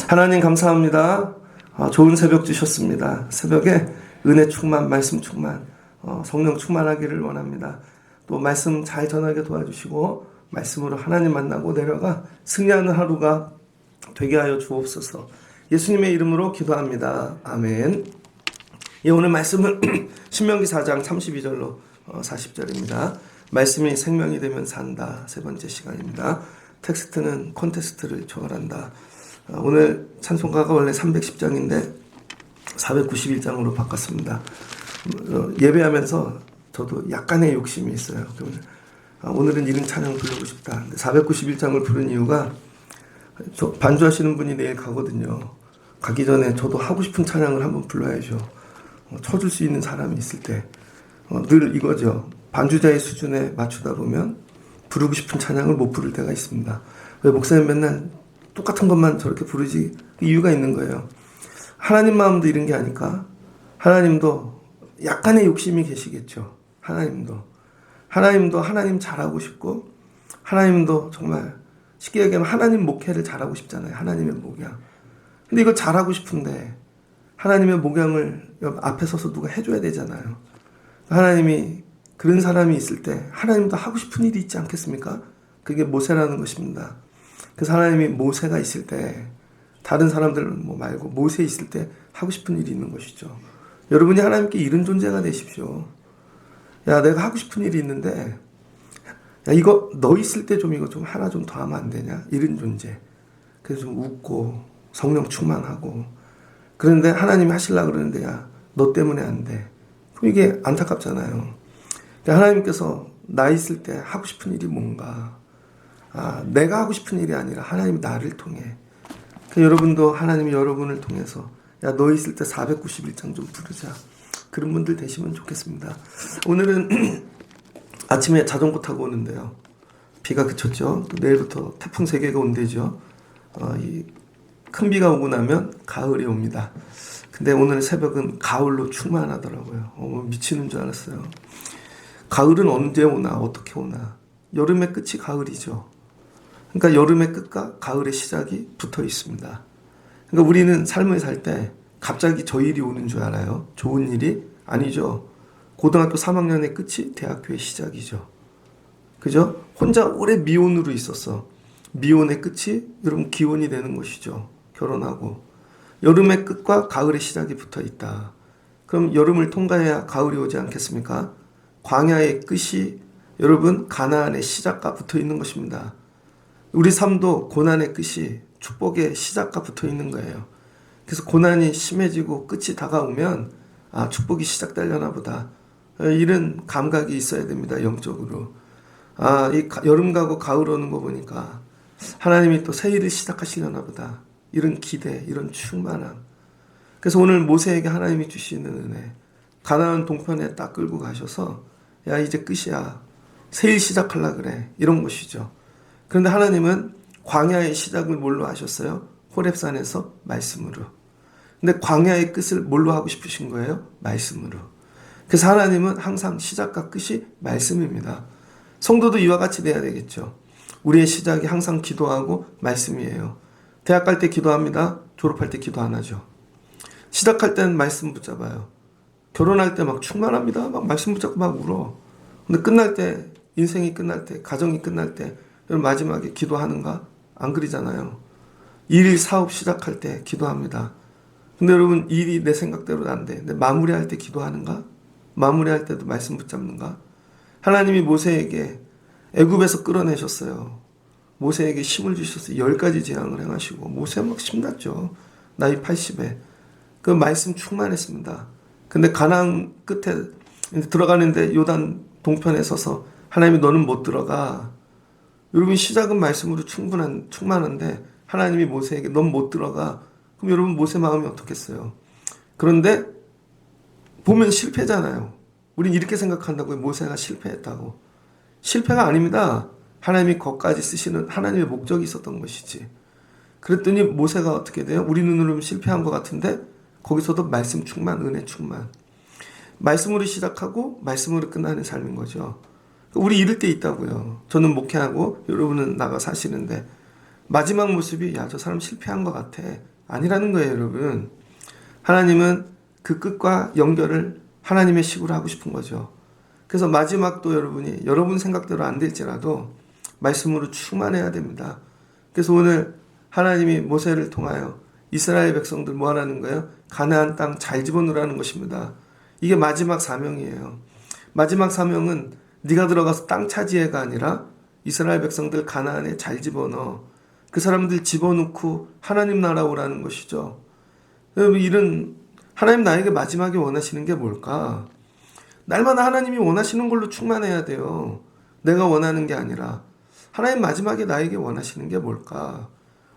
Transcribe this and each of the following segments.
하나님 감사합니다. 좋은 새벽 주셨습니다. 새벽에 은혜 충만, 말씀 충만, 성령 충만하기를 원합니다. 또 말씀 잘 전하게 도와주시고 말씀으로 하나님 만나고 내려가 승리하는 하루가 되게 하여 주옵소서. 예수님의 이름으로 기도합니다. 아멘. 예, 오늘 말씀은 신명기 4장 32절로 40절입니다. 말씀이 생명이 되면 산다. 세 번째 시간입니다. 텍스트는 콘테스트를 초월한다. 오늘 찬송가가 원래 310장인데 491장으로 바꿨습니다. 예배하면서 저도 약간의 욕심이 있어요. 오늘은 이런 찬양 부르고 싶다. 491장을 부른 이유가 반주하시는 분이 내일 가거든요. 가기 전에 저도 하고 싶은 찬양을 한번 불러야죠. 쳐줄 수 있는 사람이 있을 때 늘 이거죠. 반주자의 수준에 맞추다 보면 부르고 싶은 찬양을 못 부를 때가 있습니다. 왜 목사님 맨날 똑같은 것만 저렇게 부르지? 이유가 있는 거예요. 하나님 마음도 이런 게 아닐까? 하나님도 약간의 욕심이 계시겠죠. 하나님도 하나님 잘하고 싶고, 하나님도 정말 쉽게 얘기하면 하나님 목회를 잘하고 싶잖아요. 하나님의 목양. 근데 이걸 잘하고 싶은데 하나님의 목양을 앞에 서서 누가 해줘야 되잖아요. 하나님이 그런 사람이 있을 때 하나님도 하고 싶은 일이 있지 않겠습니까? 그게 모세라는 것입니다. 그래서 하나님이 모세가 있을 때, 다른 사람들 말고 모세 있을 때 하고 싶은 일이 있는 것이죠. 여러분이 하나님께 이런 존재가 되십시오. 야, 내가 하고 싶은 일이 있는데, 야, 이거 너 있을 때 이거 좀 하나 좀 더 하면 안 되냐? 이런 존재. 그래서 좀 웃고 성령 충만하고. 그런데 하나님이 하시려고 그러는데, 야, 너 때문에 안 돼. 그럼 이게 안타깝잖아요. 하나님께서 나 있을 때 하고 싶은 일이 뭔가. 내가 하고 싶은 일이 아니라 하나님이 나를 통해. 여러분도 하나님이 여러분을 통해서, 야, 너 있을 때 491장 좀 부르자. 그런 분들 되시면 좋겠습니다. 오늘은 아침에 자전거 타고 오는데요. 비가 그쳤죠. 또 내일부터 태풍 3개가 온대죠. 큰 비가 오고 나면 가을이 옵니다. 근데 오늘 새벽은 가을로 충만하더라고요. 미치는 줄 알았어요. 가을은 언제 오나, 어떻게 오나. 여름의 끝이 가을이죠. 그러니까 여름의 끝과 가을의 시작이 붙어 있습니다. 그러니까 우리는 삶을 살 때 갑자기 저 일이 오는 줄 알아요. 좋은 일이 아니죠. 고등학교 3학년의 끝이 대학교의 시작이죠. 그죠? 혼자 오래 미혼으로 있었어. 미혼의 끝이 여러분 기혼이 되는 것이죠. 결혼하고. 여름의 끝과 가을의 시작이 붙어 있다. 그럼 여름을 통과해야 가을이 오지 않겠습니까? 광야의 끝이 여러분 가나안의 시작과 붙어 있는 것입니다. 우리 삶도 고난의 끝이 축복의 시작과 붙어 있는 거예요. 그래서 고난이 심해지고 끝이 다가오면 축복이 시작되려나 보다. 이런 감각이 있어야 됩니다. 영적으로. 이 여름 가고 가을 오는 거 보니까 하나님이 또 새 일을 시작하시려나 보다. 이런 기대, 이런 충만함. 그래서 오늘 모세에게 하나님이 주시는 은혜, 가나안 동편에 딱 끌고 가셔서 야, 이제 끝이야. 새 일 시작하려고 그래. 이런 것이죠. 그런데 하나님은 광야의 시작을 뭘로 하셨어요? 호렙산에서 말씀으로. 근데 광야의 끝을 뭘로 하고 싶으신 거예요? 말씀으로. 그래서 하나님은 항상 시작과 끝이 말씀입니다. 성도도 이와 같이 돼야 되겠죠. 우리의 시작이 항상 기도하고 말씀이에요. 대학 갈 때 기도합니다. 졸업할 때 기도 안 하죠. 시작할 때는 말씀 붙잡아요. 결혼할 때 막 충만합니다. 막 말씀 붙잡고 막 울어. 근데 끝날 때, 인생이 끝날 때, 가정이 끝날 때 여러분 마지막에 기도하는가? 안 그러잖아요. 일, 사업 시작할 때 기도합니다. 근데 여러분 일이 내 생각대로 안 돼. 근데 마무리할 때 기도하는가? 마무리할 때도 말씀 붙잡는가? 하나님이 모세에게 애굽에서 끌어내셨어요. 모세에게 힘을 주셨어요. 10가지 재앙을 행하시고 모세 막 신났죠. 나이 80에. 그 말씀 충만했습니다. 근데 가나안 끝에 들어가는데 요단 동편에 서서 하나님이 너는 못 들어가. 여러분 시작은 말씀으로 충만한데 하나님이 모세에게 넌 못 들어가. 그럼 여러분 모세 마음이 어떻겠어요? 그런데 보면 실패잖아요. 우린 이렇게 생각한다고요. 모세가 실패했다고. 실패가 아닙니다. 하나님이 거기까지 쓰시는 하나님의 목적이 있었던 것이지. 그랬더니 모세가 어떻게 돼요? 우리 눈으로는 실패한 것 같은데 거기서도 말씀 충만, 은혜 충만. 말씀으로 시작하고 말씀으로 끝나는 삶인 거죠. 우리 이럴 때 있다고요. 저는 목회하고 여러분은 나가 사시는데 마지막 모습이 야, 저 사람 실패한 것 같아. 아니라는 거예요, 여러분. 하나님은 그 끝과 연결을 하나님의 식으로 하고 싶은 거죠. 그래서 마지막도 여러분이 여러분 생각대로 안 될지라도 말씀으로 충만해야 됩니다. 그래서 오늘 하나님이 모세를 통하여 이스라엘 백성들 뭐 하라는 거예요? 가나안 땅 잘 집어넣으라는 것입니다. 이게 마지막 사명이에요. 마지막 사명은 네가 들어가서 땅 차지해가 아니라 이스라엘 백성들 가나안에 잘 집어넣어. 그 사람들 집어넣고 하나님 나라 오라는 것이죠. 여러분, 이런 하나님 나에게 마지막에 원하시는 게 뭘까? 날마다 하나님이 원하시는 걸로 충만해야 돼요. 내가 원하는 게 아니라 하나님 마지막에 나에게 원하시는 게 뭘까?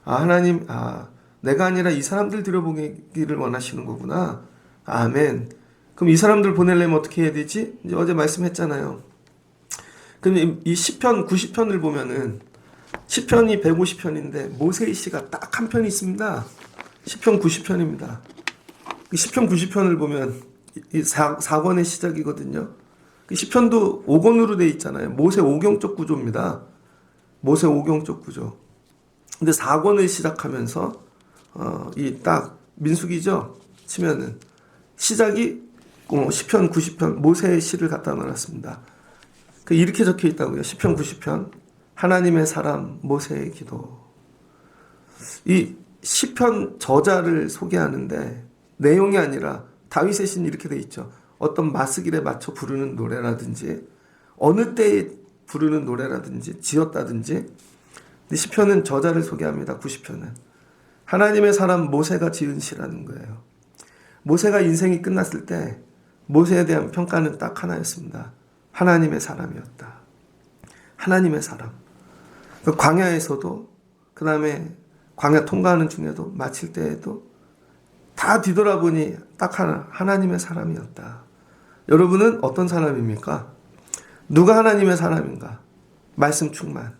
하나님, 내가 아니라 이 사람들 들여보기를 원하시는 거구나. 아멘. 그럼 이 사람들 보내려면 어떻게 해야 되지? 이제 어제 말씀했잖아요. 그럼 이 시편 90편을 보면은 시편이 150편인데 모세의 시가 딱 한 편이 있습니다. 시편 90편입니다. 시편 90편을 보면 이 4권의 시작이거든요. 시편도 5권으로 돼 있잖아요. 모세 오경적 구조입니다. 모세 오경적 구조. 근데 4권을 시작하면서 이 딱 민수기죠. 치면은 시작이 시편 90편 모세의 시를 갖다 놓았습니다. 이렇게 적혀 있다고요. 시편 90편 하나님의 사람 모세의 기도. 이 시편 저자를 소개하는데 내용이 아니라 다윗의 시는 이렇게 돼 있죠. 어떤 마스길에 맞춰 부르는 노래라든지 어느 때에 부르는 노래라든지 지었다든지. 시편은 저자를 소개합니다. 90편은 하나님의 사람 모세가 지은 시라는 거예요. 모세가 인생이 끝났을 때 모세에 대한 평가는 딱 하나였습니다. 하나님의 사람이었다. 하나님의 사람. 광야에서도 그 다음에 광야 통과하는 중에도 마칠 때에도 다 뒤돌아보니 딱 하나, 하나님의 사람이었다. 여러분은 어떤 사람입니까? 누가 하나님의 사람인가? 말씀 충만,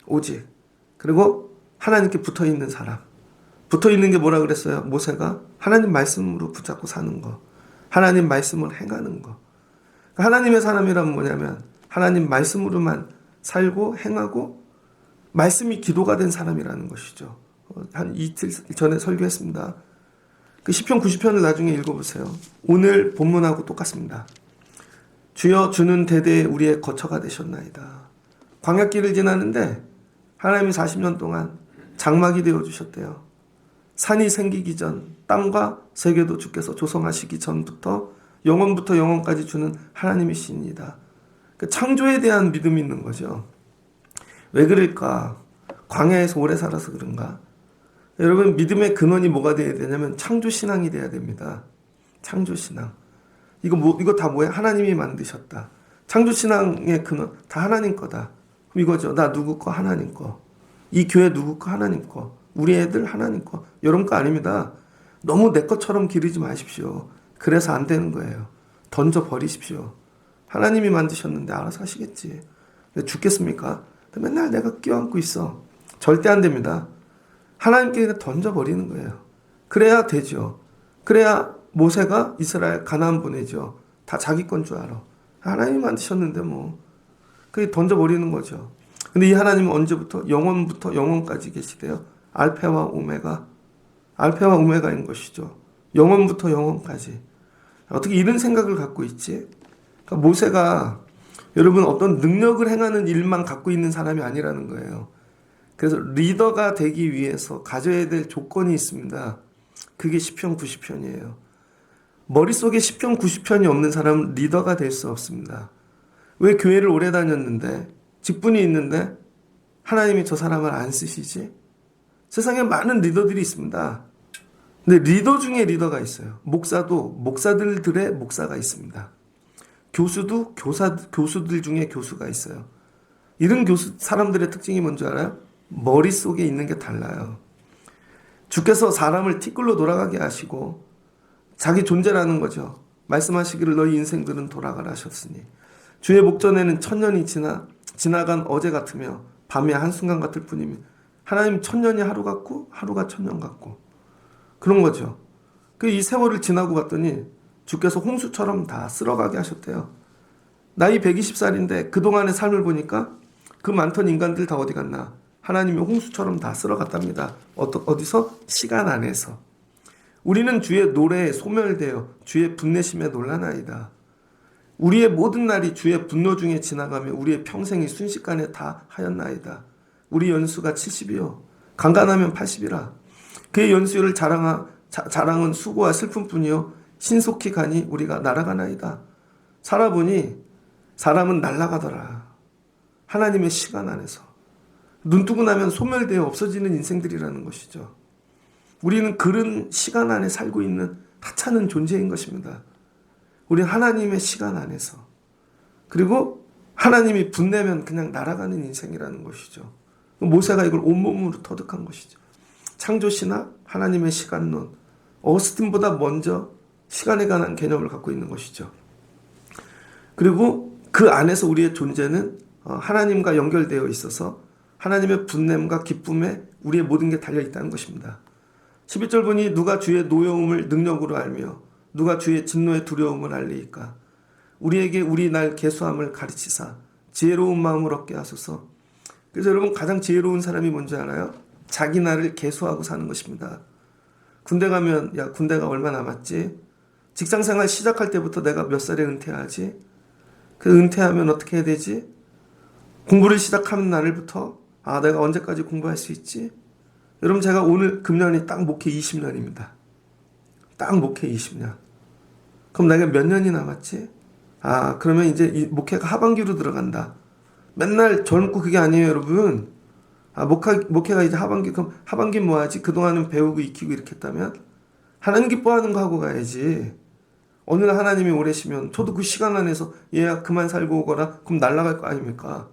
오직, 그리고 하나님께 붙어있는 사람. 붙어있는 게 뭐라 그랬어요? 모세가 하나님 말씀으로 붙잡고 사는 거, 하나님 말씀을 행하는 거. 하나님의 사람이란 뭐냐면 하나님 말씀으로만 살고 행하고 말씀이 기도가 된 사람이라는 것이죠. 한 이틀 전에 설교했습니다. 그 시편 90편을 나중에 읽어보세요. 오늘 본문하고 똑같습니다. 주여 주는 대대에 우리의 거처가 되셨나이다. 광야길을 지나는데 하나님이 40년 동안 장막이 되어주셨대요. 산이 생기기 전 땅과 세계도 주께서 조성하시기 전부터 영원부터 영원까지 주는 하나님이십니다. 그 창조에 대한 믿음이 있는 거죠. 왜 그럴까? 광야에서 오래 살아서 그런가? 여러분, 믿음의 근원이 뭐가 돼야 되냐면 창조신앙이 돼야 됩니다. 창조신앙. 이거 다 뭐야? 하나님이 만드셨다. 창조신앙의 근원 다 하나님 거다. 그럼 이거죠. 나 누구 거? 하나님 거. 이 교회 누구 거? 하나님 거. 우리 애들 하나님 거. 여러분 거 아닙니다. 너무 내 것처럼 기르지 마십시오. 그래서 안 되는 거예요. 던져버리십시오. 하나님이 만드셨는데 알아서 하시겠지. 죽겠습니까? 맨날 내가 껴안고 있어. 절대 안 됩니다. 하나님께 던져버리는 거예요. 그래야 되죠. 그래야 모세가 이스라엘 가나안 보내죠. 다 자기 건 줄 알아. 하나님이 만드셨는데 뭐. 그게 던져버리는 거죠. 근데 이 하나님은 언제부터? 영원부터 영원까지 계시대요. 알파와 오메가. 알파와 오메가인 것이죠. 영원부터 영원까지. 어떻게 이런 생각을 갖고 있지? 그러니까 모세가 여러분 어떤 능력을 행하는 일만 갖고 있는 사람이 아니라는 거예요. 그래서 리더가 되기 위해서 가져야 될 조건이 있습니다. 그게 시편 90편이에요. 머릿속에 시편 90편이 없는 사람은 리더가 될 수 없습니다. 왜 교회를 오래 다녔는데 직분이 있는데 하나님이 저 사람을 안 쓰시지? 세상에 많은 리더들이 있습니다. 근데 리더 중에 리더가 있어요. 목사도 목사들의 목사가 있습니다. 교수도 교수들 중에 교수가 있어요. 이런 사람들의 특징이 뭔지 알아요? 머릿속에 있는 게 달라요. 주께서 사람을 티끌로 돌아가게 하시고 자기 존재라는 거죠. 말씀하시기를 너희 인생들은 돌아가라 하셨으니 주의 목전에는 천년이 지나간 어제 같으며 밤의 한순간 같을 뿐이며 하나님 천년이 하루 같고 하루가 천년 같고 그런 거죠. 이 세월을 지나고 봤더니 주께서 홍수처럼 다 쓸어가게 하셨대요. 나이 120살인데 그동안의 삶을 보니까 그 많던 인간들 다 어디 갔나? 하나님이 홍수처럼 다 쓸어갔답니다. 어디서? 시간 안에서. 우리는 주의 노래에 소멸되어 주의 분내심에 놀라나이다. 우리의 모든 날이 주의 분노 중에 지나가며 우리의 평생이 순식간에 다 하였나이다. 우리 연수가 70이요 강간하면 80이라. 그의 연수를 자랑은 수고와 슬픔뿐이요 신속히 가니 우리가 날아가나이다. 살아보니 사람은 날아가더라. 하나님의 시간 안에서. 눈 뜨고 나면 소멸되어 없어지는 인생들이라는 것이죠. 우리는 그런 시간 안에 살고 있는 하찮은 존재인 것입니다. 우리는 하나님의 시간 안에서. 그리고 하나님이 분내면 그냥 날아가는 인생이라는 것이죠. 모세가 이걸 온몸으로 터득한 것이죠. 창조신학, 하나님의 시간론, 어거스틴보다 먼저 시간에 관한 개념을 갖고 있는 것이죠. 그리고 그 안에서 우리의 존재는 하나님과 연결되어 있어서 하나님의 분냄과 기쁨에 우리의 모든 게 달려있다는 것입니다. 11절 보니 누가 주의 노여움을 능력으로 알며 누가 주의 진노의 두려움을 알리이까. 우리에게 우리 날 계수함을 가르치사 지혜로운 마음을 얻게 하소서. 그래서 여러분 가장 지혜로운 사람이 뭔지 알아요? 자기 날을 계수하고 사는 것입니다. 군대 가면 야 군대가 얼마 남았지? 직장생활 시작할 때부터 내가 몇 살에 은퇴하지? 그 은퇴하면 어떻게 해야 되지? 공부를 시작하는 날부터 내가 언제까지 공부할 수 있지? 여러분 제가 오늘 금년이 딱 목회 20년입니다. 딱 목회 20년. 그럼 내가 몇 년이 남았지? 그러면 이제 이 목회가 하반기로 들어간다. 맨날 젊고 그게 아니에요 여러분. 목회가 이제 하반기. 그럼 하반기 뭐 하지? 그동안은 배우고 익히고 이렇게 했다면 하나님 기뻐하는 거 하고 가야지. 어느 날 하나님이 오래시면 저도 그 시간 안에서 얘야 그만 살고 오거라. 그럼 날아갈 거 아닙니까?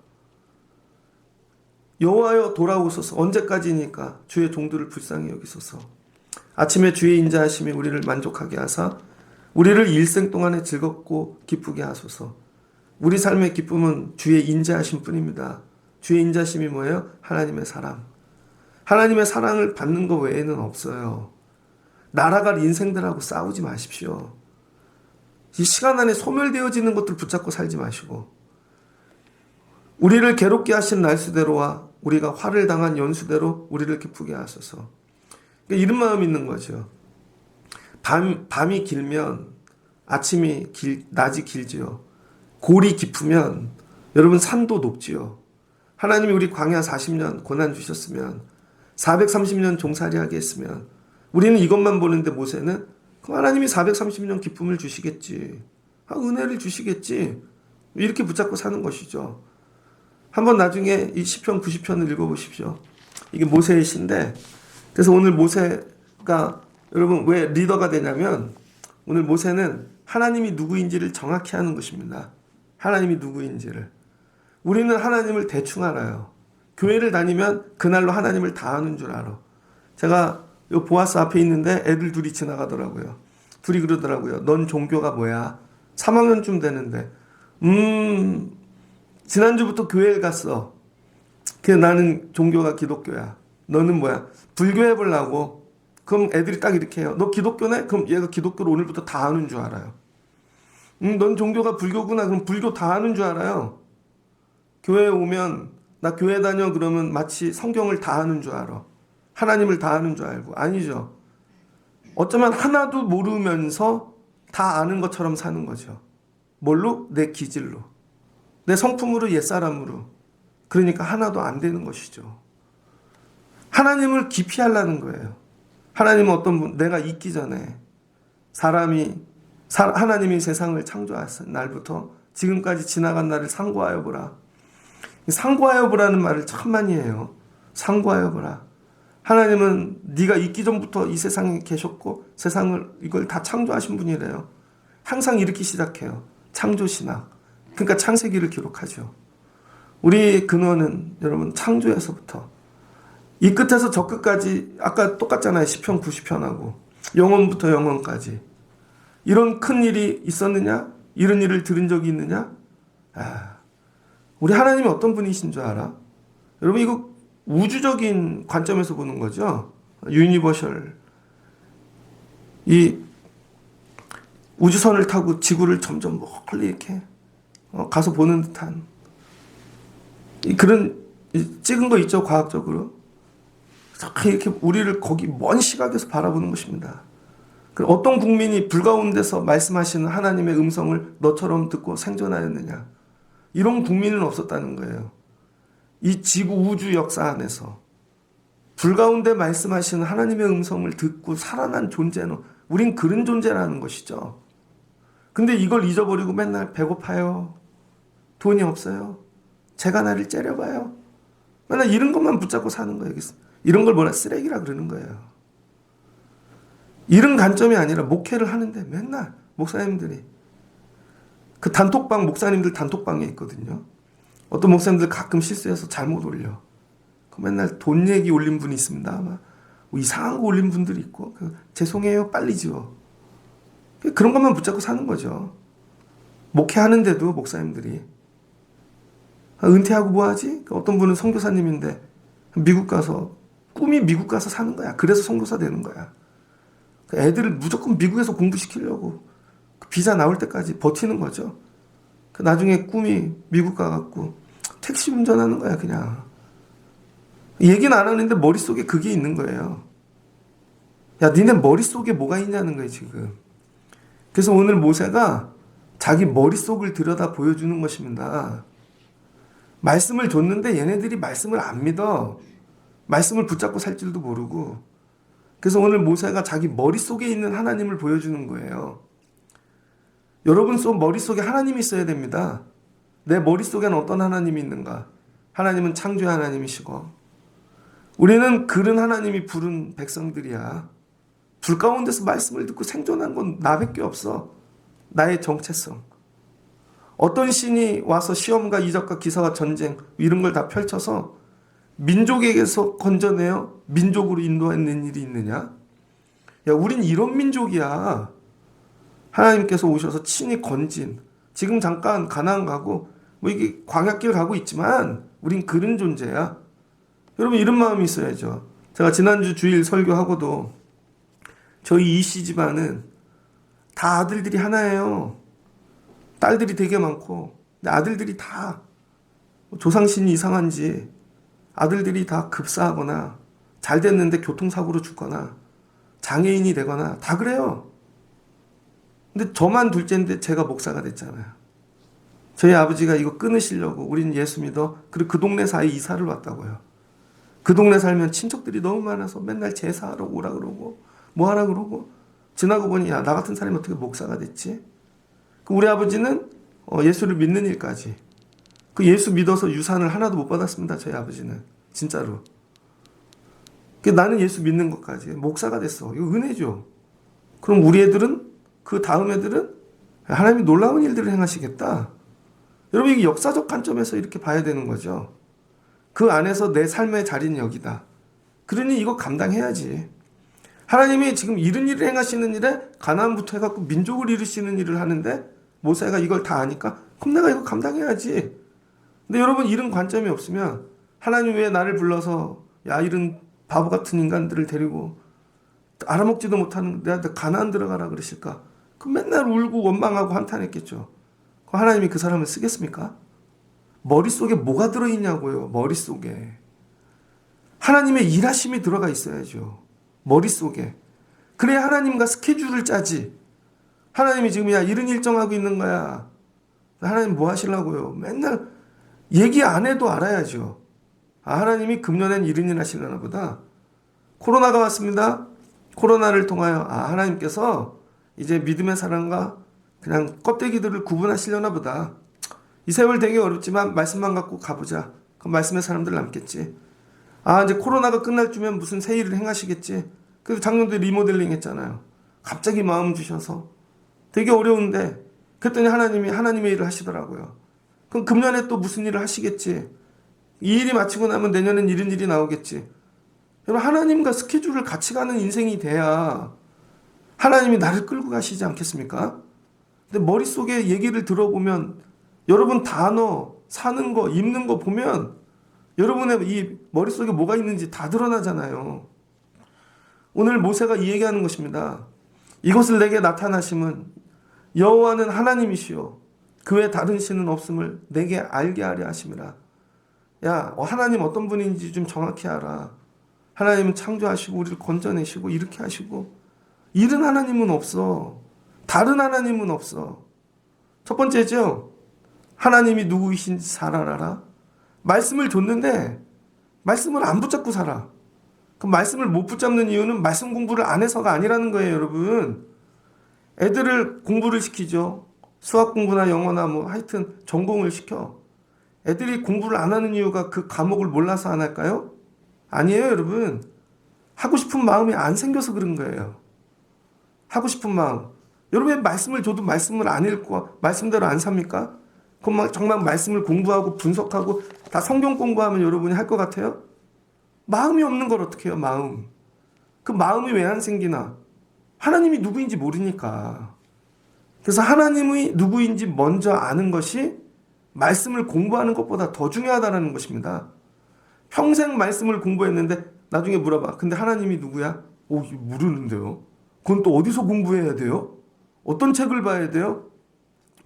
여호와여 돌아오소서. 언제까지니까 주의 종들을 불쌍히 여기소서. 아침에 주의 인자하심이 우리를 만족하게 하사 우리를 일생 동안에 즐겁고 기쁘게 하소서. 우리 삶의 기쁨은 주의 인자하심 뿐입니다. 주의 인자심이 뭐예요? 하나님의 사랑. 하나님의 사랑을 받는 것 외에는 없어요. 날아갈 인생들하고 싸우지 마십시오. 이 시간 안에 소멸되어지는 것들 붙잡고 살지 마시고 우리를 괴롭게 하신 날수대로와 우리가 화를 당한 연수대로 우리를 기쁘게 하소서. 그러니까 이런 마음이 있는 거죠. 밤이 길면 낮이 길지요. 골이 깊으면 여러분 산도 높지요. 하나님이 우리 광야 40년 고난 주셨으면 430년 종살이하게 했으면 우리는 이것만 보는데 모세는 하나님이 430년 기쁨을 주시겠지. 은혜를 주시겠지. 이렇게 붙잡고 사는 것이죠. 한번 나중에 이 시편 90편을 읽어보십시오. 이게 모세의 시인데 그래서 오늘 모세가 여러분 왜 리더가 되냐면 오늘 모세는 하나님이 누구인지를 정확히 아는 것입니다. 하나님이 누구인지를. 우리는 하나님을 대충 알아요. 교회를 다니면 그날로 하나님을 다 아는 줄 알아. 제가 요 보아스 앞에 있는데 애들 둘이 지나가더라고요. 둘이 그러더라고요. 넌 종교가 뭐야? 3학년쯤 되는데 지난주부터 교회를 갔어. 그래서 나는 종교가 기독교야. 너는 뭐야? 불교 해보려고. 그럼 애들이 딱 이렇게 해요. 너 기독교네? 그럼 얘가 기독교를 오늘부터 다 아는 줄 알아요. 넌 종교가 불교구나. 그럼 불교 다 아는 줄 알아요. 교회에 오면 나 교회 다녀 그러면 마치 성경을 다 아는 줄 알아. 하나님을 다 아는 줄 알고. 아니죠. 어쩌면 하나도 모르면서 다 아는 것처럼 사는 거죠. 뭘로? 내 기질로. 내 성품으로 옛사람으로. 그러니까 하나도 안 되는 것이죠. 하나님을 깊이 하려는 거예요. 하나님은 어떤 분, 내가 있기 전에 하나님이 세상을 창조하신 날부터 지금까지 지나간 날을 상고하여 보라. 상고하여 보라는 말을 참 많이 해요. 상고하여 보라. 하나님은 네가 있기 전부터 이 세상에 계셨고 세상을 이걸 다 창조하신 분이래요. 항상 이렇게 시작해요. 창조신학. 그러니까 창세기를 기록하죠. 우리 근원은 여러분 창조에서부터 이 끝에서 저 끝까지 아까 똑같잖아요. 시편 90편하고 영원부터 영원까지 이런 큰 일이 있었느냐? 이런 일을 들은 적이 있느냐? 우리 하나님이 어떤 분이신 줄 알아? 여러분 이거 우주적인 관점에서 보는 거죠. 유니버셜. 우주선을 타고 지구를 점점 멀리 이렇게 가서 보는 듯한 그런 찍은 거 있죠, 과학적으로. 이렇게 우리를 거기 먼 시각에서 바라보는 것입니다. 어떤 국민이 불가운데서 말씀하시는 하나님의 음성을 너처럼 듣고 생존하였느냐? 이런 국민은 없었다는 거예요. 이 지구 우주 역사 안에서 불가운데 말씀하시는 하나님의 음성을 듣고 살아난 존재는 우린 그런 존재라는 것이죠. 근데 이걸 잊어버리고 맨날 배고파요. 돈이 없어요. 제가 나를 째려봐요. 맨날 이런 것만 붙잡고 사는 거예요. 이런 걸 뭐라 쓰레기라 그러는 거예요. 이런 관점이 아니라 목회를 하는데 맨날 목사님들이 그 단톡방, 목사님들 단톡방에 있거든요. 어떤 목사님들 가끔 실수해서 잘못 올려. 맨날 돈 얘기 올린 분이 있습니다. 아마 뭐 이상한 거 올린 분들이 있고 죄송해요 빨리 지워. 그런 것만 붙잡고 사는 거죠. 목회하는데도 목사님들이 은퇴하고 뭐하지? 어떤 분은 선교사님인데 미국 가서 꿈이 미국 가서 사는 거야. 그래서 선교사 되는 거야. 애들을 무조건 미국에서 공부시키려고 비자 나올 때까지 버티는 거죠. 나중에 꿈이 미국 가갖고 택시 운전하는 거야 그냥. 얘기는 안 하는데 머릿속에 그게 있는 거예요. 야, 니네 머릿속에 뭐가 있냐는 거예요 지금. 그래서 오늘 모세가 자기 머릿속을 들여다 보여주는 것입니다. 말씀을 줬는데 얘네들이 말씀을 안 믿어. 말씀을 붙잡고 살 줄도 모르고. 그래서 오늘 모세가 자기 머릿속에 있는 하나님을 보여주는 거예요. 여러분 머릿속에 하나님이 있어야 됩니다. 내 머릿속에는 어떤 하나님이 있는가? 하나님은 창조의 하나님이시고 우리는 그런 하나님이 부른 백성들이야. 불 가운데서 말씀을 듣고 생존한 건 나밖에 없어. 나의 정체성. 어떤 신이 와서 시험과 이적과 기사와 전쟁 이런 걸 다 펼쳐서 민족에게서 건져내어 민족으로 인도하는 일이 있느냐? 야, 우린 이런 민족이야. 하나님께서 오셔서 친히 건진. 지금 잠깐 가나안 가고 뭐 이게 광야길 가고 있지만 우린 그런 존재야. 여러분 이런 마음이 있어야죠. 제가 지난주 주일 설교하고도 저희 이씨 집안은 다 아들들이 하나예요. 딸들이 되게 많고 근데 아들들이 다 조상신이 이상한지 아들들이 다 급사하거나 잘 됐는데 교통사고로 죽거나 장애인이 되거나 다 그래요. 근데 저만 둘째인데 제가 목사가 됐잖아요. 저희 아버지가 이거 끊으시려고 우린 예수 믿어. 그리고 그 동네 사이에 이사를 왔다고요. 그 동네 살면 친척들이 너무 많아서 맨날 제사하러 오라 그러고 뭐 하라 그러고 지나고 보니 야, 나 같은 사람이 어떻게 목사가 됐지? 우리 아버지는 예수를 믿는 일까지 그 예수 믿어서 유산을 하나도 못 받았습니다. 저희 아버지는 진짜로. 나는 예수 믿는 것까지 목사가 됐어. 이거 은혜죠. 그럼 우리 애들은 그 다음 애들은 하나님이 놀라운 일들을 행하시겠다. 여러분 이게 역사적 관점에서 이렇게 봐야 되는 거죠. 그 안에서 내 삶의 자리는 여기다. 그러니 이거 감당해야지. 하나님이 지금 이런 일을 행하시는 일에 가나안부터 해갖고 민족을 이루시는 일을 하는데 모세가 이걸 다 아니까 그럼 내가 이거 감당해야지. 근데 여러분 이런 관점이 없으면 하나님 왜 나를 불러서 야 이런 바보 같은 인간들을 데리고 알아먹지도 못하는 내가 가나안 들어가라 그러실까? 그럼 맨날 울고 원망하고 한탄했겠죠. 그럼 하나님이 그 사람을 쓰겠습니까? 머릿속에 뭐가 들어있냐고요. 머릿속에. 하나님의 일하심이 들어가 있어야죠. 머릿속에. 그래야 하나님과 스케줄을 짜지. 하나님이 지금 야 이런 일정하고 있는 거야. 하나님 뭐 하시려고요? 맨날 얘기 안 해도 알아야죠. 아, 하나님이 금년엔 이런 일 하시려나 보다. 코로나가 왔습니다. 코로나를 통하여 하나님께서 이제 믿음의 사람과 그냥 껍데기들을 구분하시려나 보다. 이 세월 되게 어렵지만 말씀만 갖고 가보자. 그럼 말씀의 사람들 남겠지. 이제 코로나가 끝날 주면 무슨 새 일을 행하시겠지. 그래서 작년도 리모델링 했잖아요. 갑자기 마음 주셔서 되게 어려운데 그랬더니 하나님이 하나님의 일을 하시더라고요. 그럼 금년에 또 무슨 일을 하시겠지. 이 일이 마치고 나면 내년엔 이런 일이 나오겠지. 여러분 하나님과 스케줄을 같이 가는 인생이 돼야 하나님이 나를 끌고 가시지 않겠습니까? 근데 머릿속에 얘기를 들어보면 여러분 단어, 사는 거, 입는 거 보면 여러분의 이 머릿속에 뭐가 있는지 다 드러나잖아요. 오늘 모세가 이 얘기하는 것입니다. 이것을 내게 나타나심은 여호와는 하나님이시요 그 외 다른 신은 없음을 내게 알게 하려 하심이라. 야, 하나님 어떤 분인지 좀 정확히 알아. 하나님은 창조하시고 우리를 건져내시고 이렇게 하시고 이런 하나님은 없어. 다른 하나님은 없어. 첫 번째죠. 하나님이 누구이신지 잘 알아라. 말씀을 줬는데 말씀을 안 붙잡고 살아. 그 말씀을 못 붙잡는 이유는 말씀 공부를 안 해서가 아니라는 거예요, 여러분. 애들을 공부를 시키죠. 수학 공부나 영어나 뭐 하여튼 전공을 시켜. 애들이 공부를 안 하는 이유가 그 과목을 몰라서 안 할까요? 아니에요, 여러분. 하고 싶은 마음이 안 생겨서 그런 거예요. 하고 싶은 마음. 여러분 말씀을 줘도 말씀을 안 읽고 말씀대로 안 삽니까? 그럼 정말 말씀을 공부하고 분석하고 다 성경 공부하면 여러분이 할 것 같아요? 마음이 없는 걸 어떻게 해요, 마음. 그 마음이 왜 안 생기나? 하나님이 누구인지 모르니까. 그래서 하나님이 누구인지 먼저 아는 것이 말씀을 공부하는 것보다 더 중요하다는 것입니다. 평생 말씀을 공부했는데 나중에 물어봐. 근데 하나님이 누구야? 오, 모르는데요. 그건 또 어디서 공부해야 돼요? 어떤 책을 봐야 돼요?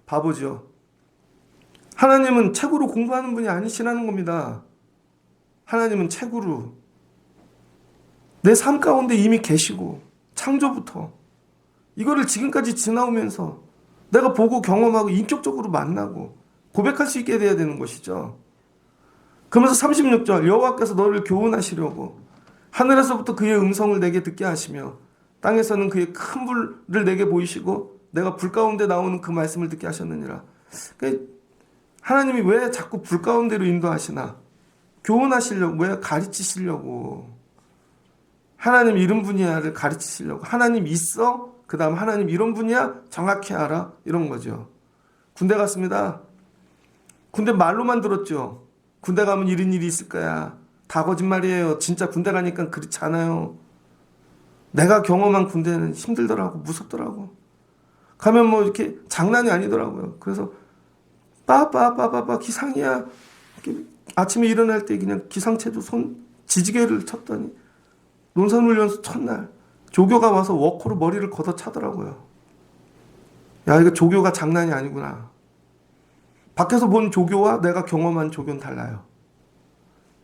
바보죠. 하나님은 책으로 공부하는 분이 아니시라는 겁니다. 하나님은 책으로 내 삶 가운데 이미 계시고 창조부터 이거를 지금까지 지나오면서 내가 보고 경험하고 인격적으로 만나고 고백할 수 있게 돼야 되는 것이죠. 그러면서 36절 여호와께서 너를 교훈하시려고 하늘에서부터 그의 음성을 내게 듣게 하시며 땅에서는 그의 큰 불을 내게 보이시고 내가 불 가운데 나오는 그 말씀을 듣게 하셨느니라. 하나님이 왜 자꾸 불 가운데로 인도하시나? 교훈하시려고, 왜 가르치시려고. 하나님 이런 분이야를 가르치시려고. 하나님 있어? 그 다음 하나님 이런 분이야? 정확히 알아? 이런 거죠. 군대 갔습니다. 군대 말로만 들었죠. 군대 가면 이런 일이 있을 거야. 다 거짓말이에요. 진짜 군대 가니까 그렇지 않아요. 내가 경험한 군대는 힘들더라고. 무섭더라고. 가면 뭐 이렇게 장난이 아니더라고요. 그래서 빠빠빠빠빠 기상이야. 아침에 일어날 때 그냥 기상체조 손 지지개를 쳤더니 논산훈련소 첫날 조교가 와서 워커로 머리를 걷어 차더라고요. 야, 이거 조교가 장난이 아니구나. 밖에서 본 조교와 내가 경험한 조교는 달라요.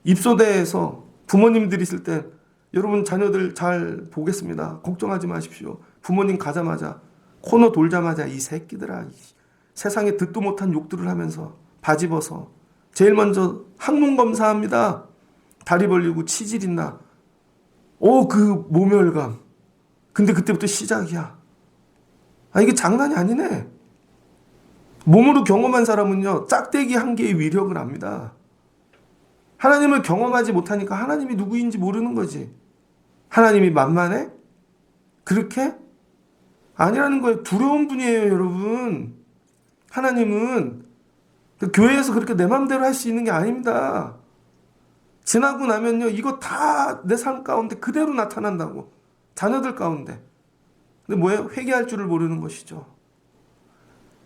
입소대에서 부모님들이 있을 때 여러분 자녀들 잘 보겠습니다. 걱정하지 마십시오. 부모님 가자마자 코너 돌자마자 이 새끼들아 세상에 듣도 못한 욕들을 하면서 바지 벗어 제일 먼저 항문 검사합니다. 다리 벌리고 치질 있나. 그 모멸감. 근데 그때부터 시작이야. 이게 장난이 아니네. 몸으로 경험한 사람은요 짝대기 한 개의 위력을 압니다. 하나님을 경험하지 못하니까 하나님이 누구인지 모르는 거지. 하나님이 만만해? 그렇게? 아니라는 거예요. 두려운 분이에요, 여러분. 하나님은 교회에서 그렇게 내 마음대로 할 수 있는 게 아닙니다. 지나고 나면요 이거 다 내 삶 가운데 그대로 나타난다고. 자녀들 가운데. 근데 뭐예요? 회개할 줄을 모르는 것이죠.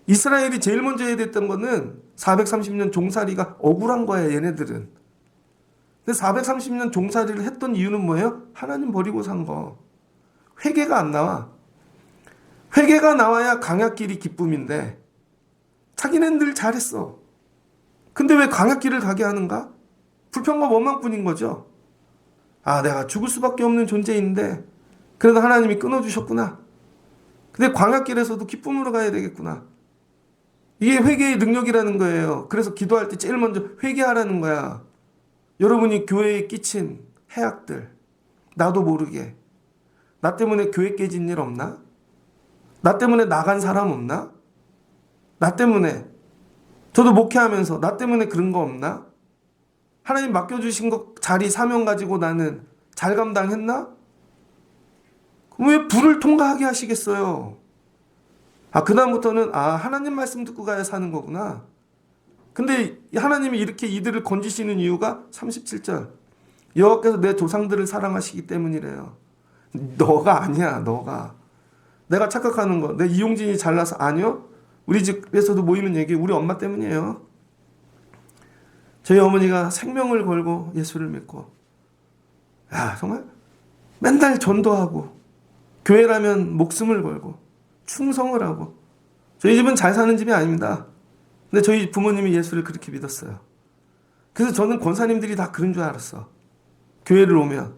이스라엘이 제일 먼저 해야 됐던 거는 430년 종살이가 억울한 거예요, 얘네들은. 근데 430년 종살이를 했던 이유는 뭐예요? 하나님 버리고 산 거. 회개가 안 나와. 회개가 나와야 강약길이 기쁨인데 자기는 늘 잘했어. 근데 왜 강약길을 가게 하는가? 불평과 원망뿐인 거죠. 내가 죽을 수밖에 없는 존재인데 그래도 하나님이 끊어주셨구나. 근데 광야길에서도 기쁨으로 가야 되겠구나. 이게 회개의 능력이라는 거예요. 그래서 기도할 때 제일 먼저 회개하라는 거야. 여러분이 교회에 끼친 해악들, 나도 모르게. 나 때문에 교회 깨진 일 없나? 나 때문에 나간 사람 없나? 나 때문에 저도 목회하면서 나 때문에 그런 거 없나? 하나님 맡겨주신 거 자리 사명 가지고 나는 잘 감당했나? 왜 불을 통과하게 하시겠어요? 그다음부터는 하나님 말씀 듣고 가야 사는 거구나. 근데 하나님이 이렇게 이들을 건지시는 이유가 37절. 여호와께서 내 조상들을 사랑하시기 때문이래요. 너가 아니야, 너가. 내가 착각하는 거. 내 이용진이 잘나서 아니요? 우리 집에서도 모이면 얘기 우리 엄마 때문이에요. 저희 어머니가 생명을 걸고 예수를 믿고 정말 맨날 전도하고 교회라면 목숨을 걸고 충성을 하고 저희 집은 잘 사는 집이 아닙니다. 근데 저희 부모님이 예수를 그렇게 믿었어요. 그래서 저는 권사님들이 다 그런 줄 알았어. 교회를 오면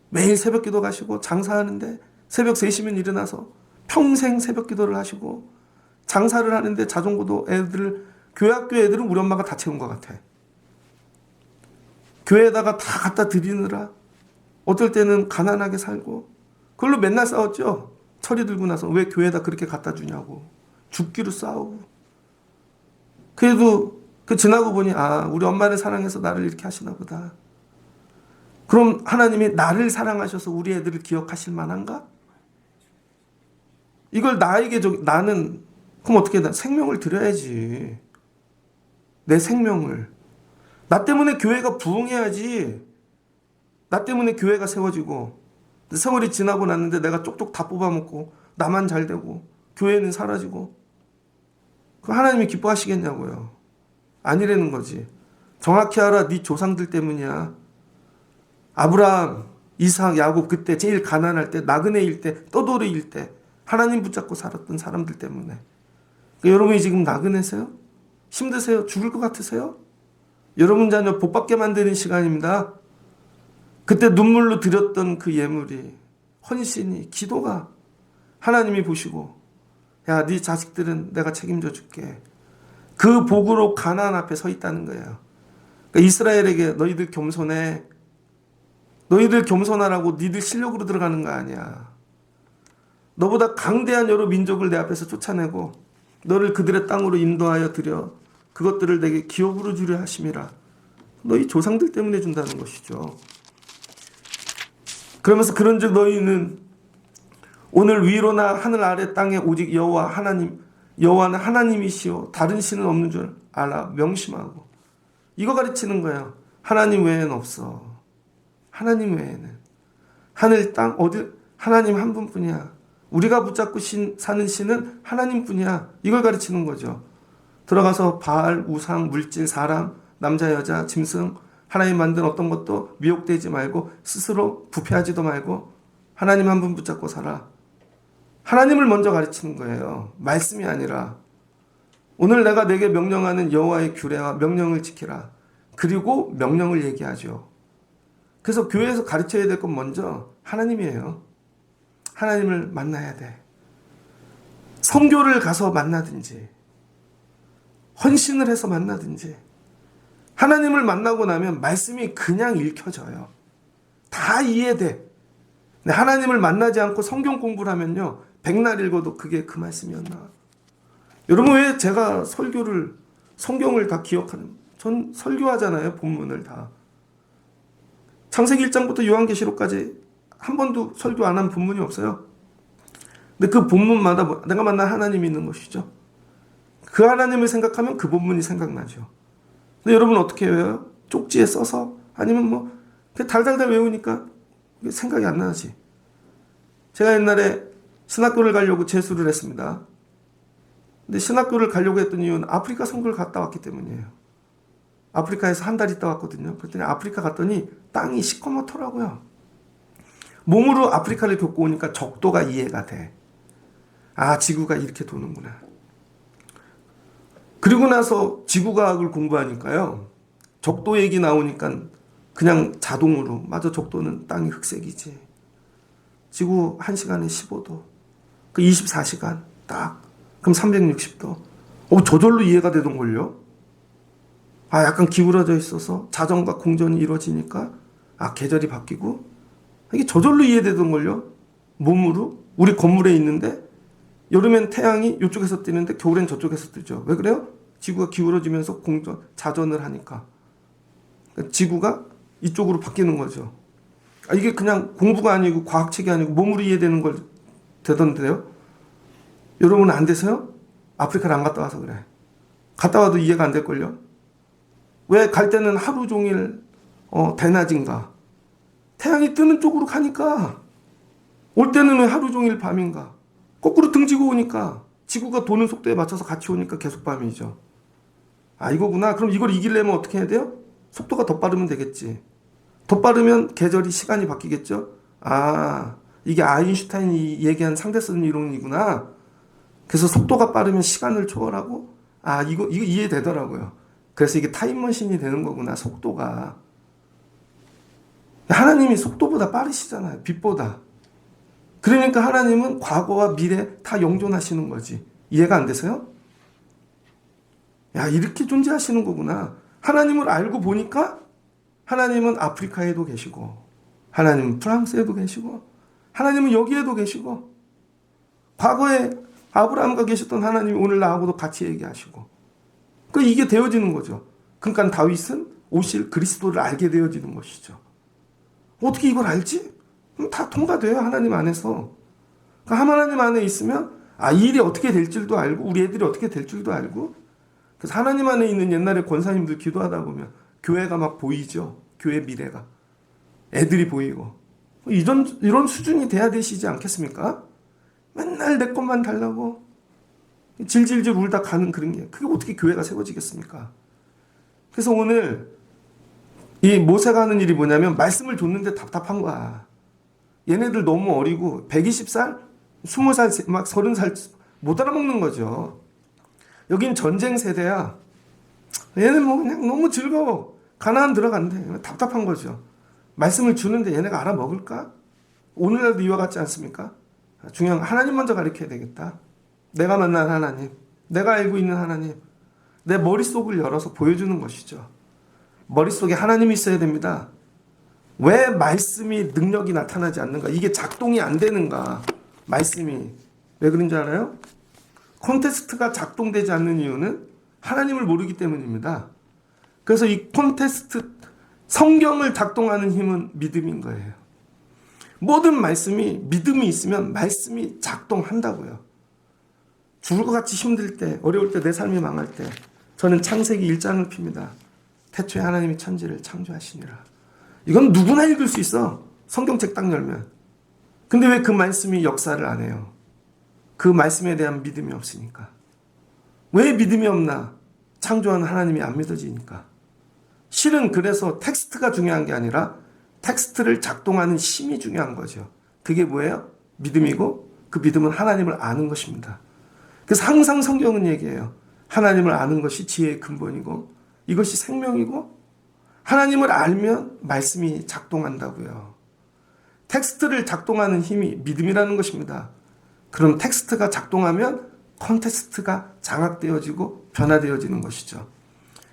매일 새벽 기도 가시고 장사하는데 새벽 3시면 일어나서 평생 새벽 기도를 하시고 장사를 하는데 자전거도 교회 학교 애들은 우리 엄마가 다 채운 것 같아. 교회에다가 다 갖다 드리느라 어떨 때는 가난하게 살고 그걸로 맨날 싸웠죠. 철이 들고 나서 왜 교회에다 그렇게 갖다 주냐고 죽기로 싸우고. 그래도 지나고 보니 우리 엄마를 사랑해서 나를 이렇게 하시나 보다. 그럼 하나님이 나를 사랑하셔서 우리 애들을 기억하실 만한가? 이걸 나는 그럼 어떻게 생명을 드려야지. 내 생명을. 나 때문에 교회가 부흥해야지. 나 때문에 교회가 세워지고 세월이 지나고 났는데 내가 쪽쪽 다 뽑아먹고 나만 잘 되고 교회는 사라지고 그 하나님이 기뻐하시겠냐고요. 아니라는 거지. 정확히 알아. 네 조상들 때문이야. 아브라함, 이삭, 야곱 그때 제일 가난할 때 나그네일 때 떠돌이일 때 하나님 붙잡고 살았던 사람들 때문에. 여러분이 지금 나그네세요? 힘드세요? 죽을 것 같으세요? 여러분 자녀 복받게 만드는 시간입니다. 그때 눈물로 드렸던 그 예물이 헌신이 기도가 하나님이 보시고 야, 네 자식들은 내가 책임져 줄게. 그 복으로 가나안 앞에 서 있다는 거예요. 그러니까 이스라엘에게 너희들 겸손해. 너희들 겸손하라고 니들 실력으로 들어가는 거 아니야. 너보다 강대한 여러 민족을 내 앞에서 쫓아내고 너를 그들의 땅으로 인도하여 드려 그것들을 내게 기업으로 주려 하심이라. 너희 조상들 때문에 준다는 것이죠. 그러면서 그런즉 너희는 오늘 위로나 하늘 아래 땅에 오직 여호와는 하나님이시오 다른 신은 없는 줄 알아 명심하고. 이거 가르치는 거예요. 하나님 외에는 없어. 하나님 외에는 하늘 땅 어디 하나님 한 분뿐이야. 우리가 붙잡고 사는 신은 하나님뿐이야. 이걸 가르치는 거죠. 들어가서 바알, 우상, 물질, 사람, 남자, 여자, 짐승 하나님 만든 어떤 것도 미혹되지 말고 스스로 부패하지도 말고 하나님 한 분 붙잡고 살아. 하나님을 먼저 가르치는 거예요. 말씀이 아니라. 오늘 내가 내게 명령하는 여호와의 규례와 명령을 지키라. 그리고 명령을 얘기하죠. 그래서 교회에서 가르쳐야 될 건 먼저 하나님이에요. 하나님을 만나야 돼. 선교를 가서 만나든지 헌신을 해서 만나든지 하나님을 만나고 나면 말씀이 그냥 읽혀져요. 다 이해돼. 근데 하나님을 만나지 않고 성경 공부를 하면요. 백날 읽어도 그게 그 말씀이었나. 여러분 왜 제가 성경을 다 전 설교하잖아요. 본문을 다. 창세기 1장부터 요한계시록까지 한 번도 설교 안 한 본문이 없어요. 근데 그 본문마다 내가 만난 하나님이 있는 것이죠. 그 하나님을 생각하면 그 본문이 생각나죠. 근데 여러분 어떻게 외워요? 쪽지에 써서? 아니면 그냥 달달달 외우니까 생각이 안 나지. 제가 옛날에 신학교를 가려고 재수를 했습니다. 근데 신학교를 가려고 했던 이유는 아프리카 선교를 갔다 왔기 때문이에요. 아프리카에서 한 달 있다 왔거든요. 그랬더니 아프리카 갔더니 땅이 시커멓더라고요. 몸으로 아프리카를 겪고 오니까 적도가 이해가 돼. 지구가 이렇게 도는구나. 그리고 나서 지구과학을 공부하니까요. 적도 얘기 나오니까 그냥 자동으로 맞아, 적도는 땅이 흑색이지. 지구 1시간에 15도. 그 24시간 딱. 그럼 360도. 저절로 이해가 되던걸요. 약간 기울어져 있어서 자전과 공전이 이루어지니까 계절이 바뀌고 이게 저절로 이해되던걸요. 몸으로. 우리 건물에 있는데 여름엔 태양이 이쪽에서 뜨는데 겨울엔 저쪽에서 뜨죠. 왜 그래요? 지구가 기울어지면서 자전을 하니까. 지구가 이쪽으로 바뀌는 거죠. 이게 그냥 공부가 아니고 과학책이 아니고 몸으로 이해되는 걸 되던데요. 여러분은 안 되세요? 아프리카를 안 갔다 와서 그래. 갔다 와도 이해가 안 될걸요. 왜 갈 때는 하루 종일 대낮인가? 태양이 뜨는 쪽으로 가니까. 올 때는 왜 하루 종일 밤인가? 거꾸로 등지고 오니까 지구가 도는 속도에 맞춰서 같이 오니까 계속 밤이죠. 이거구나. 그럼 이걸 이기려면 어떻게 해야 돼요? 속도가 더 빠르면 되겠지. 더 빠르면 계절이 시간이 바뀌겠죠. 이게 아인슈타인이 얘기한 상대성 이론이구나. 그래서 속도가 빠르면 시간을 초월하고, 이거 이해되더라고요. 그래서 이게 타임머신이 되는 거구나, 속도가. 하나님이 속도보다 빠르시잖아요, 빛보다. 그러니까 하나님은 과거와 미래 다 영존하시는 거지. 이해가 안 되세요? 야, 이렇게 존재하시는 거구나. 하나님을 알고 보니까 하나님은 아프리카에도 계시고, 하나님은 프랑스에도 계시고, 하나님은 여기에도 계시고, 과거에 아브라함과 계셨던 하나님이 오늘 나하고도 같이 얘기하시고, 이게 되어지는 거죠. 그러니까 다윗은 오실 그리스도를 알게 되어지는 것이죠. 어떻게 이걸 알지? 다 통과돼요, 하나님 안에서. 그러니까 하나님 안에 있으면 이 일이 어떻게 될 줄도 알고, 우리 애들이 어떻게 될 줄도 알고. 그래서 하나님 안에 있는 옛날에 권사님들 기도하다 보면 교회가 막 보이죠. 교회 미래가. 애들이 보이고. 이런 수준이 돼야 되시지 않겠습니까? 맨날 내 것만 달라고 질질질 울다 가는 그런 게, 그게 어떻게 교회가 세워지겠습니까? 그래서 오늘 이 모세가 하는 일이 뭐냐면, 말씀을 줬는데 답답한 거야. 얘네들 너무 어리고 120살, 20살, 막 30살 못 알아먹는 거죠. 여긴 전쟁 세대야. 얘는 뭐 그냥 너무 즐거워. 가나안 들어간대. 답답한 거죠. 말씀을 주는데 얘네가 알아먹을까? 오늘날도 이와 같지 않습니까? 중요한 건 하나님 먼저 가르쳐야 되겠다. 내가 만난 하나님, 내가 알고 있는 하나님, 내 머릿속을 열어서 보여주는 것이죠. 머릿속에 하나님이 있어야 됩니다. 왜 말씀이 능력이 나타나지 않는가? 이게 작동이 안 되는가? 말씀이. 왜 그런 줄 알아요? 콘테스트가 작동되지 않는 이유는 하나님을 모르기 때문입니다. 그래서 이 콘테스트, 성경을 작동하는 힘은 믿음인 거예요. 모든 말씀이 믿음이 있으면 말씀이 작동한다고요. 죽을 것 같이 힘들 때, 어려울 때, 내 삶이 망할 때 저는 창세기 1장을 핍니다. 태초에 하나님이 천지를 창조하시니라. 이건 누구나 읽을 수 있어. 성경책 딱 열면. 근데 왜 그 말씀이 역사를 안 해요? 그 말씀에 대한 믿음이 없으니까. 왜 믿음이 없나? 창조하는 하나님이 안 믿어지니까. 실은 그래서 텍스트가 중요한 게 아니라 텍스트를 작동하는 힘이 중요한 거죠. 그게 뭐예요? 믿음이고, 그 믿음은 하나님을 아는 것입니다. 그래서 항상 성경은 얘기해요. 하나님을 아는 것이 지혜의 근본이고, 이것이 생명이고, 하나님을 알면 말씀이 작동한다고요. 텍스트를 작동하는 힘이 믿음이라는 것입니다. 그럼 텍스트가 작동하면 컨텍스트가 장악되어지고 변화되어지는 것이죠.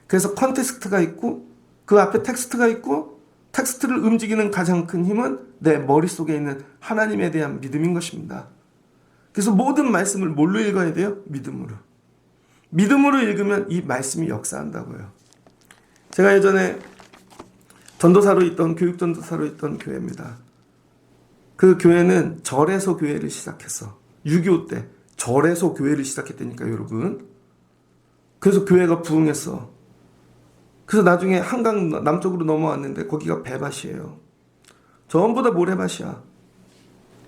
그래서 컨텍스트가 있고, 그 앞에 텍스트가 있고, 텍스트를 움직이는 가장 큰 힘은 내 머릿속에 있는 하나님에 대한 믿음인 것입니다. 그래서 모든 말씀을 뭘로 읽어야 돼요? 믿음으로. 믿음으로 읽으면 이 말씀이 역사한다고요. 제가 예전에 전도사로 있던, 교육전도사로 있던 교회입니다. 그 교회는 절에서 교회를 시작했어. 6.25 때 절에서 교회를 시작했다니까요, 여러분. 그래서 교회가 부흥했어. 그래서 나중에 한강 남쪽으로 넘어왔는데 거기가 배밭이에요. 전부 다 모래밭이야.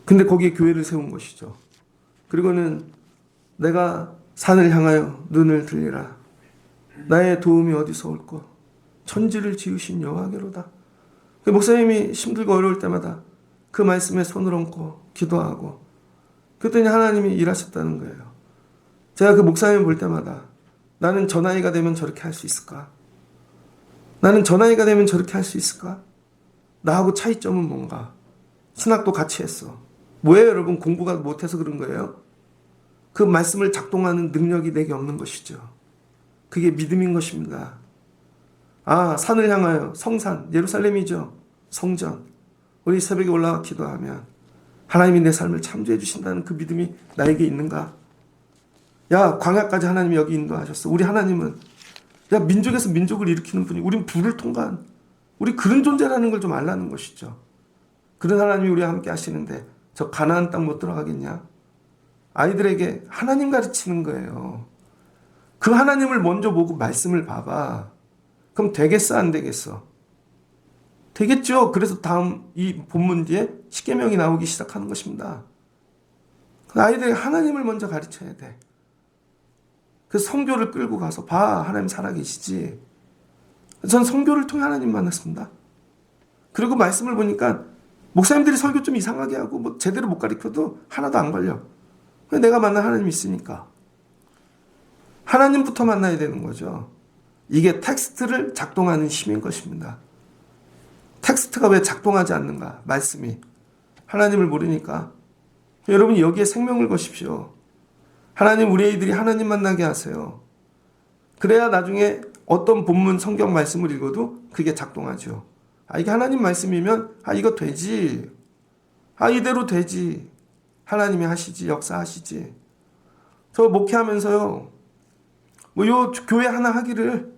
근데 거기에 교회를 세운 것이죠. 그리고는 내가 산을 향하여 눈을 들리라. 나의 도움이 어디서 올꼬? 천지를 지으신 여호와께로다. 목사님이 힘들고 어려울 때마다 그 말씀에 손을 얹고 기도하고, 그랬더니 하나님이 일하셨다는 거예요. 제가 그 목사님을 볼 때마다 나는 저 나이가 되면 저렇게 할 수 있을까? 나는 저 나이가 되면 저렇게 할 수 있을까? 나하고 차이점은 뭔가? 신학도 같이 했어. 뭐예요, 여러분? 공부가 못해서 그런 거예요? 그 말씀을 작동하는 능력이 내게 없는 것이죠. 그게 믿음인 것입니다. 산을 향하여, 성산, 예루살렘이죠. 성전. 우리 새벽에 올라와 기도하면 하나님이 내 삶을 창조해 주신다는 그 믿음이 나에게 있는가? 야, 광야까지 하나님이 여기 인도하셨어. 우리 하나님은, 야, 민족에서 민족을 일으키는 분이, 우린 불을 통과한, 우리 그런 존재라는 걸 좀 알라는 것이죠. 그런 하나님이 우리와 함께 하시는데 저 가나안 땅 못 들어가겠냐? 아이들에게 하나님 가르치는 거예요. 그 하나님을 먼저 보고 말씀을 봐봐. 그럼 되겠어, 안 되겠어? 되겠죠. 그래서 다음 이 본문 뒤에 십계명이 나오기 시작하는 것입니다. 아이들에게 하나님을 먼저 가르쳐야 돼. 그래서 성교를 끌고 가서 봐, 하나님 살아계시지. 전 성교를 통해 하나님 만났습니다. 그리고 말씀을 보니까 목사님들이 설교 좀 이상하게 하고 뭐 제대로 못 가르쳐도 하나도 안 걸려. 내가 만난 하나님이 있으니까. 하나님부터 만나야 되는 거죠. 이게 텍스트를 작동하는 힘인 것입니다. 텍스트가 왜 작동하지 않는가? 말씀이. 하나님을 모르니까. 여러분 여기에 생명을 거십시오. 하나님 우리 아이들이 하나님 만나게 하세요. 그래야 나중에 어떤 본문 성경 말씀을 읽어도 그게 작동하죠. 이게 하나님 말씀이면 이거 되지. 이대로 되지. 하나님이 하시지. 역사하시지. 저 목회하면서요. 요 교회 하나 하기를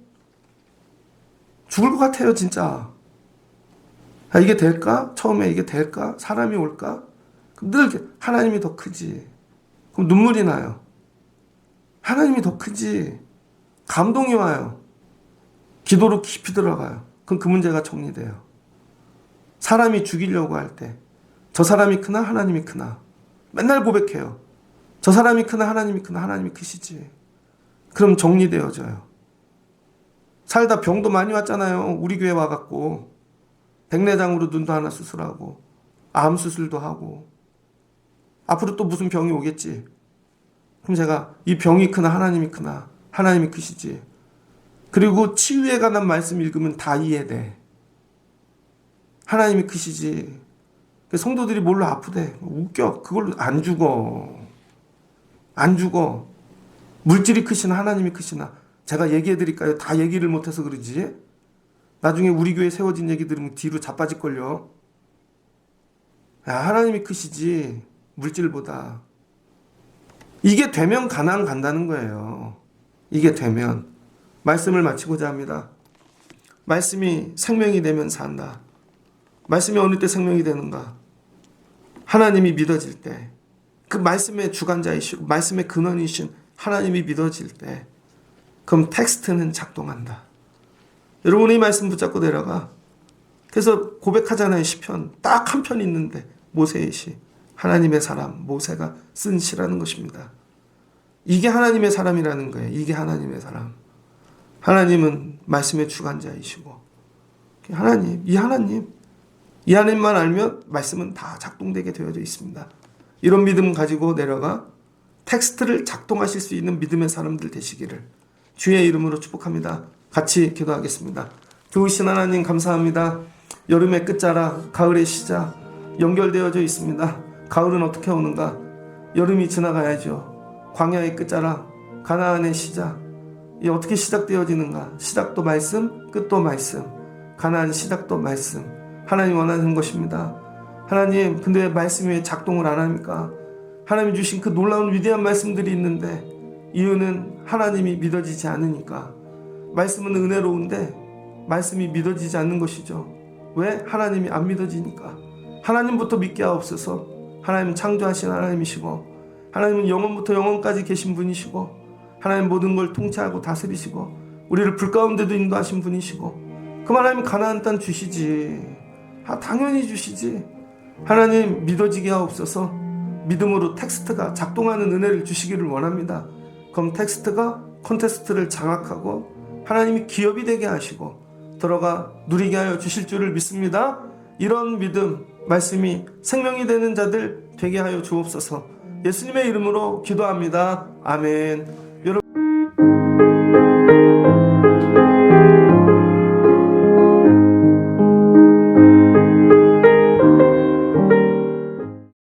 죽을 것 같아요 진짜. 이게 될까? 처음에 이게 될까? 사람이 올까? 늘 하나님이 더 크지. 그럼 눈물이 나요. 하나님이 더 크지. 감동이 와요. 기도로 깊이 들어가요. 그럼 그 문제가 정리돼요. 사람이 죽이려고 할 때 저 사람이 크나 하나님이 크나 맨날 고백해요. 저 사람이 크나 하나님이 크나 하나님이 크시지. 그럼 정리되어져요. 살다 병도 많이 왔잖아요. 우리 교회 와갖고 백내장으로 눈도 하나 수술하고 암 수술도 하고 앞으로 또 무슨 병이 오겠지. 그럼 제가 이 병이 크나 하나님이 크나 하나님이 크시지. 그리고 치유에 관한 말씀 읽으면 다 이해돼. 하나님이 크시지. 성도들이 뭘로 아프대. 웃겨. 그걸로 안 죽어. 안 죽어. 물질이 크시나 하나님이 크시나. 제가 얘기해 드릴까요? 다 얘기를 못해서 그러지. 나중에 우리 교회 세워진 얘기 들으면 뒤로 자빠질걸요. 하나님이 크시지. 물질보다. 이게 되면 가나안 간다는 거예요. 이게 되면. 말씀을 마치고자 합니다. 말씀이 생명이 되면 산다. 말씀이 어느 때 생명이 되는가? 하나님이 믿어질 때. 그 말씀의 주관자이시고 말씀의 근원이신 하나님이 믿어질 때. 그럼 텍스트는 작동한다. 여러분 이 말씀 붙잡고 내려가. 그래서 고백하잖아요. 시편. 딱 한 편 있는데 모세의 시. 하나님의 사람 모세가 쓴 시라는 것입니다. 이게 하나님의 사람이라는 거예요. 이게 하나님의 사람. 하나님은 말씀의 주관자이시고 이 하나님만 알면 말씀은 다 작동되게 되어져 있습니다. 이런 믿음 가지고 내려가 텍스트를 작동하실 수 있는 믿음의 사람들 되시기를 주의 이름으로 축복합니다. 같이 기도하겠습니다. 좋으신 하나님 감사합니다. 여름의 끝자락, 가을의 시작 연결되어져 있습니다. 가을은 어떻게 오는가? 여름이 지나가야죠. 광야의 끝자락, 가나안의 시작 이 어떻게 시작되어지는가? 시작도 말씀, 끝도 말씀. 가나안 시작도 말씀. 하나님 원하는 것입니다. 하나님 근데 왜 말씀이 왜 작동을 안 합니까? 하나님이 주신 그 놀라운 위대한 말씀들이 있는데 이유는 하나님이 믿어지지 않으니까. 말씀은 은혜로운데 말씀이 믿어지지 않는 것이죠. 왜? 하나님이 안 믿어지니까. 하나님부터 믿게 하옵소서. 하나님은 창조하신 하나님이시고 하나님은 영원부터 영원까지 계신 분이시고 하나님 모든 걸 통치하고 다스리시고 우리를 불 가운데도 인도하신 분이시고 그 하나님 가나안 땅 주시지. 당연히 주시지. 하나님 믿어지게 하옵소서. 믿음으로 텍스트가 작동하는 은혜를 주시기를 원합니다. 그럼 텍스트가 콘텍스트를 장악하고 하나님이 기업이 되게 하시고 들어가 누리게 하여 주실 줄을 믿습니다. 이런 믿음 말씀이 생명이 되는 자들 되게 하여 주옵소서. 예수님의 이름으로 기도합니다. 아멘.